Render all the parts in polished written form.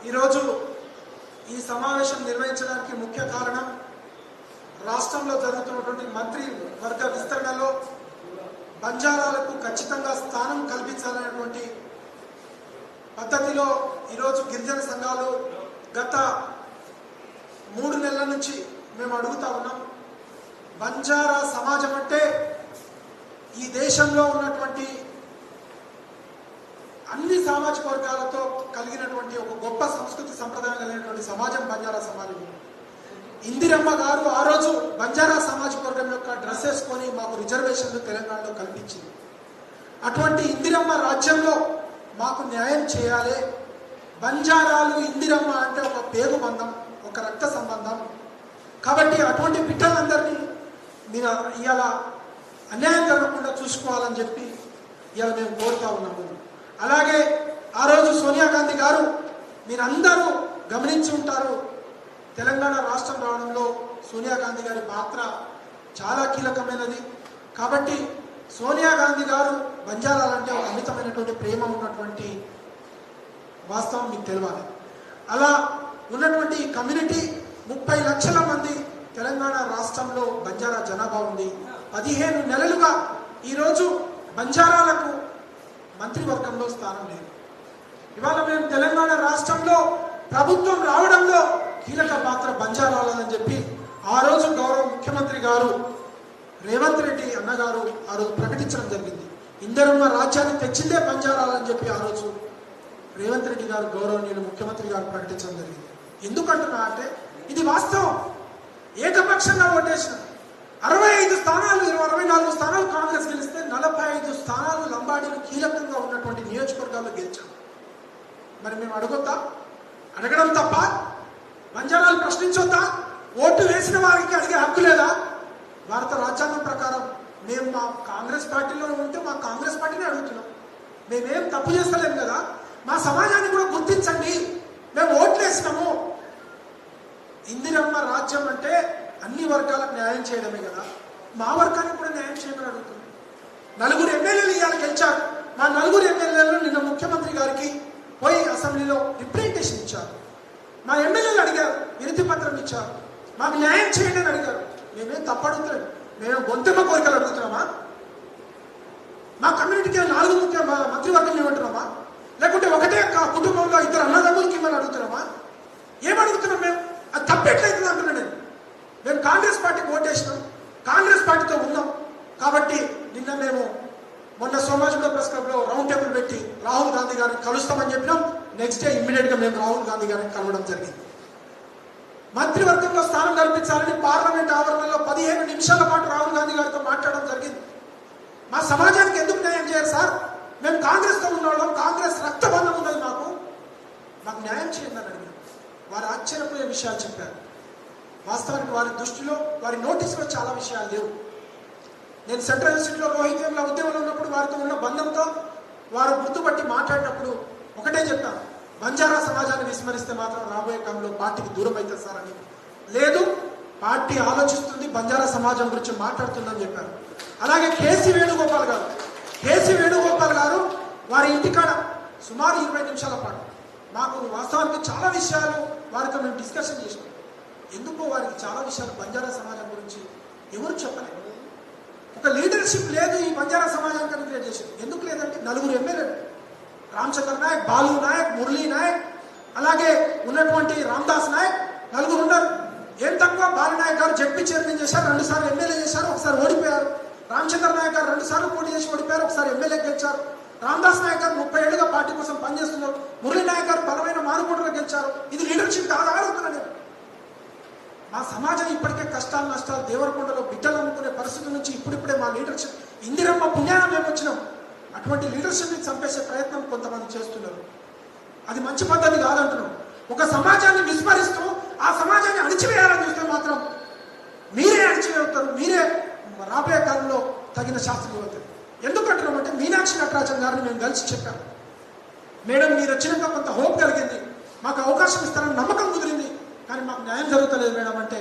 ఈరోజు ఈ సమావేశం నిర్వహించడానికి ముఖ్య కారణం రాష్ట్రంలో జరుగుతున్నటువంటి మంత్రి వర్గ విస్తరణలో బంజారాలకు ఖచ్చితంగా స్థానం కల్పించాలనేటువంటి పద్ధతిలో ఈరోజు గిరిజన సంఘాలు గత 3 నెలల నుంచి మేము అడుగుతా ఉన్నాం. బంజారా సమాజం అంటే ఈ దేశంలో ఉన్నటువంటి అన్ని సామాజిక వర్గాలతో కలిగినటువంటి ఒక గొప్ప సంస్కృతి సంప్రదాయం కలిగినటువంటి సమాజం బంజారా సమాజం. ఇందిరమ్మ గారు ఆ రోజు బంజారా సామాజిక వర్గం యొక్క డ్రెస్ వేసుకొని మాకు రిజర్వేషన్లు తెలంగాణలో కల్పించింది. అటువంటి ఇందిరమ్మ రాజ్యంలో మాకు న్యాయం చేయాలి. బంజారాలు ఇందిరమ్మ అంటే ఒక పేగు బంధం, ఒక రక్త సంబంధం. కాబట్టి అటువంటి బిడ్డలందరినీ మీరు ఇవాళ అన్యాయం జరగకుండా చూసుకోవాలని చెప్పి ఇవాళ మేము కోరుతా ఉన్నాము. అలాగే ఆ రోజు సోనియా గాంధీ గారు మీరందరూ గమనించి ఉంటారు, తెలంగాణ రాష్ట్రం రావడంలో సోనియా గాంధీ గారి పాత్ర చాలా కీలకమైనది. కాబట్టి సోనియా గాంధీ గారు బంజారాలంటే ఒక అమితమైనటువంటి ప్రేమ ఉన్నటువంటి వాస్తవం మీకు తెలియాలి. అలా ఉన్నటువంటి కమ్యూనిటీ 30 లక్షల మంది తెలంగాణ రాష్ట్రంలో బంజారా జనాభా ఉంది. 15 నెలలుగా ఈరోజు బంజారాలకు మంత్రివర్గంలో స్థానం లేదు. ఇవాళ మేము తెలంగాణ రాష్ట్రంలో ప్రభుత్వం రావడంలో కీలక పాత్ర బంజారాలని చెప్పి ఆ రోజు గౌరవ ముఖ్యమంత్రి గారు రేవంత్ రెడ్డి అన్నగారు ఆ రోజు ప్రకటించడం జరిగింది. ఇందిరమ్మ రాజ్యాన్ని తెచ్చిందే బంజారాలని చెప్పి ఆ రోజు రేవంత్ రెడ్డి గారు గౌరవనీయులు ముఖ్యమంత్రి గారు ప్రకటించడం జరిగింది. ఎందుకంటున్నా అంటే ఇది వాస్తవం. ఏకపక్షంగా ఓటేసిన 65 స్థానాలు 24 స్థానాలు కాంగ్రెస్ గెలిస్తే 45 స్థానాలు లంబాడీలు కీలకంగా ఉన్నటువంటి నియోజకవర్గాల్లో గెలిచాం. మరి మేము అడగడం తప్ప బంజారాలు ప్రశ్నించొద్దా? ఓటు వేసిన వారికి అడిగే హక్కు లేదా? భారత రాజ్యాంగం ప్రకారం మేము మా కాంగ్రెస్ పార్టీలో ఉంటే మా కాంగ్రెస్ పార్టీని అడుగుతున్నాం. మేమేం తప్పు చేస్తలేము కదా. మా సమాజాన్ని కూడా గుర్తించండి. మేము ఓట్లు వేసినాము. ఇందిరమ్మ రాజ్యం అంటే అన్ని వర్గాలకు న్యాయం చేయడమే కదా. మా వర్గానికి కూడా న్యాయం చేయమని అడుగుతున్నాం. 4 ఎమ్మెల్యేలు ఇవాళ గెలిచారు. మా 4 ఎమ్మెల్యేలు నిన్న ముఖ్యమంత్రి గారికి పోయి అసెంబ్లీలో రిప్రజెంటేషన్ ఇచ్చారు. మా ఎమ్మెల్యేలు అడిగారు, వినతి పత్రం ఇచ్చారు, మాకు న్యాయం చేయండి అని అడిగారు. మేమేం తప్పడుగుతున్నాం? మేము గొంతెమ్మ కోరికలు అడుగుతున్నామా? మా కమ్యూనిటీకి 4 ముఖ్య మంత్రివర్గం ఇవ్వమంటున్నామా? లేకుంటే ఒకటే కుటుంబంలో 2 అన్నదమ్ములకి ఇవ్వమని అడుగుతున్నామా? ఏమడుగుతున్నాం మేము? అది తప్పెట్లయితుంది అంటున్నా నేను. మేము కాంగ్రెస్ పార్టీకి ఓటేసినాం, కాంగ్రెస్ పార్టీతో ఉన్నాం. కాబట్టి నిన్న మేము మొన్న సోమాజిగూడ ప్రెస్ క్లబ్లో రౌండ్ టేబుల్ పెట్టి రాహుల్ గాంధీ గారిని కలుస్తామని చెప్పినాం. నెక్స్ట్ డే ఇమ్మీడియట్గా మేము రాహుల్ గాంధీ గారిని కలవడం జరిగింది. మంత్రివర్గంలో స్థానం కల్పించాలని పార్లమెంట్ ఆవరణలో 15 నిమిషాల పాటు రాహుల్ గాంధీ గారితో మాట్లాడడం జరిగింది. మా సమాజానికి ఎందుకు న్యాయం చేయరు సార్? మేము కాంగ్రెస్తో ఉన్నవాళ్ళం, కాంగ్రెస్ రక్తబంధం ఉన్నది, మాకు న్యాయం చేయండి అని అడిగారు. వారు ఆశ్చర్యపోయే విషయాలు చెప్పారు. వాస్తవానికి వారి దృష్టిలో, వారి నోటీసులో చాలా విషయాలు లేవు. నేను సెంట్రల్ యూనివర్సిటీలో రోహిత్ వేముల ఉద్యమంలో ఉన్నప్పుడు వారితో ఉన్న బంధంతో వారు గుర్తుపట్టి మాట్లాడినప్పుడు ఒకటే చెప్పాను, బంజారా సమాజాన్ని విస్మరిస్తే మాత్రం రాబోయే కాలంలో పార్టీకి దూరం అవుతుంది సార్ అని. లేదు, పార్టీ ఆలోచిస్తుంది, బంజారా సమాజం గురించి మాట్లాడుతుందని చెప్పారు. అలాగే కేసీ వేణుగోపాల్ గారు వారి ఇంటికాడ సుమారు 20 నిమిషాల పాటు మాకు వాస్తవానికి చాలా విషయాలు వారితో మేము డిస్కషన్ చేసినాం. ఎందుకో వారికి చాలా విషయాలు బంజారా సమాజం గురించి ఎవరు చెప్పలేదు. ఒక లీడర్షిప్ లేదు ఈ బంజారా సమాజానికి క్రియేట్ చేసింది. ఎందుకు లేదంటే 4 ఎమ్మెల్యేలు, రామచంద్ర నాయక్, బాలు నాయక్, మురళీ నాయక్, అలాగే ఉన్నటువంటి రామదాస్ నాయక్, 4 ఉన్నారు. ఏం తక్కువ? బాలు నాయక్ గారు జడ్పీ చైర్మన్ చేశారు, 2 సార్లు ఎమ్మెల్యే చేశారు, ఒకసారి ఓడిపోయారు. రామచంద్ర నాయక్ గారు 2 సార్లు పోటీ చేసి ఓడిపోయారు, ఒకసారి ఎమ్మెల్యే గెలిచారు. రామదాస్ నాయక్ గారు 30 ఏళ్ళుగా పార్టీ కోసం పనిచేస్తున్నారు. మురళీ నాయక్ గారు బలమైన మారుమూటగా గెలిచారు. ఇది లీడర్షిప్ కాదా అడుగుతున్నాను నేను. మా సమాజం ఇప్పటికే కష్టాలు నష్టాలు, దేవరకొండలో బిడ్డలు అమ్ముకునే పరిస్థితి నుంచి ఇప్పుడిప్పుడే మా లీడర్షిప్ ఇందిరమ్మ పుణ్యాన మేము వచ్చినాం. అటువంటి లీడర్షిప్ని చంపేసే ప్రయత్నం కొంతమంది చేస్తున్నారు. అది మంచి పద్ధతి కాదంటున్నాం. ఒక సమాజాన్ని విస్మరిస్తూ ఆ సమాజాన్ని అణిచివేయాలని చూస్తే మాత్రం మీరే అణిచివేస్తారు. మీరే రాబోయే కాలంలో తగిన శాస్త్రం అవుతుంది. ఎందుకంటున్నాం అంటే మీనాక్షి నటరాజన్ గారిని మేము కలిసి చెప్పాం, మేడం మీరు వచ్చినాక కొంత హోప్ కలిగింది, మాకు అవకాశం ఇస్తారని నమ్మకం కుదిరింది, కానీ మాకు న్యాయం జరుగుతలేదు మేడం అంటే,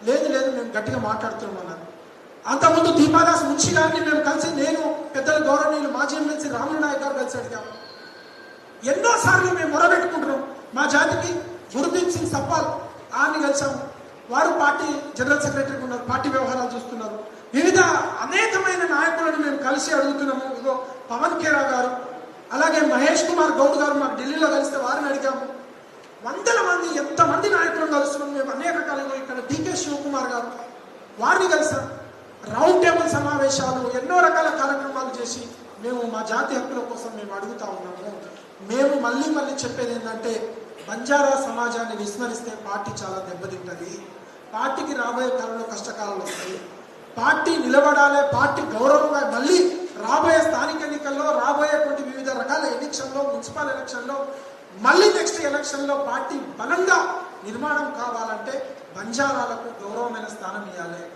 లేదు మేము గట్టిగా మాట్లాడుతున్నాం అన్నారు. అంతకుముందు దీపాదాస్ మున్షి గారిని మేము కలిసి, నేను పెద్దల గౌరవనీయులు మాజీ ఎమ్మెల్సీ రాములు నాయక్ గారు కలిసి అడిగాము. ఎన్నోసార్లు మేము మొరబెట్టుకుంటున్నాం, మా జాతికి గురుదీప్ సింగ్ సప్పాల్ ఆమె కలిసాము. వారు పార్టీ జనరల్ సెక్రటరీగా ఉన్నారు, పార్టీ వ్యవహారాలు చూస్తున్నారు. వివిధ అనేకమైన నాయకులను మేము కలిసి అడుగుతున్నాము. ఇగో పవన్ ఖేరా గారు, అలాగే మహేష్ కుమార్ గౌడ్ గారు మాకు ఢిల్లీలో కలిస్తే వారిని అడిగాము. వందల మంది, ఎంతమంది నాయకులను కలుస్తున్నాం మేము అనేక రకాలుగా. ఇక్కడ డికే శివకుమార్ గారు, వారిని కలిసాం. రౌండ్ టేబుల్ సమావేశాలు, ఎన్నో రకాల కార్యక్రమాలు చేసి మేము మా జాతి హక్కుల కోసం మేము అడుగుతా ఉన్నాము. మేము మళ్ళీ మళ్ళీ చెప్పేది ఏంటంటే, బంజారా సమాజాన్ని విస్మరిస్తే పార్టీ చాలా దెబ్బతింటుంది. పార్టీకి రాబోయే కాలంలో కష్టకాలాలు వస్తాయి. పార్టీ నిలబడాలి, పార్టీ గౌరవంగా మళ్ళీ రాబోయే స్థానిక ఎన్నికల్లో, రాబోయేటువంటి వివిధ రకాల ఎలక్షన్లో, మున్సిపల్ ఎలక్షన్లో, మళ్ళీ నెక్స్ట్ ఎలక్షన్లో పార్టీ బలంగా నిర్మాణం కావాలంటే బంజారాలకు గౌరవమైన స్థానం ఇవ్వాలి.